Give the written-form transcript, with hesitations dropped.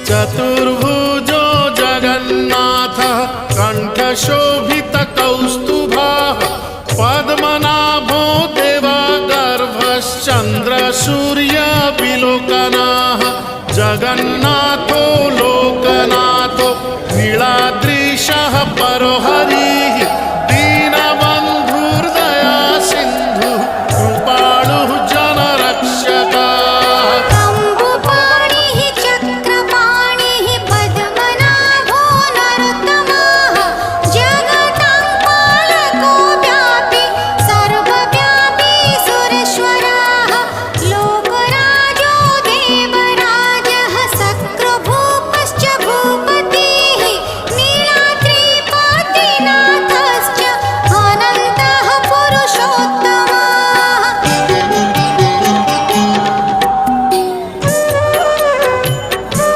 चतुर्भुजो जगन्नाथः कण्ठशोभितकौस्तुभः पद्मनाभो देवागर्भश्चन्द्रसूर्यविलोकनः जगन्नाथो लोकनाथो नीलाद्रीशः परो हरिः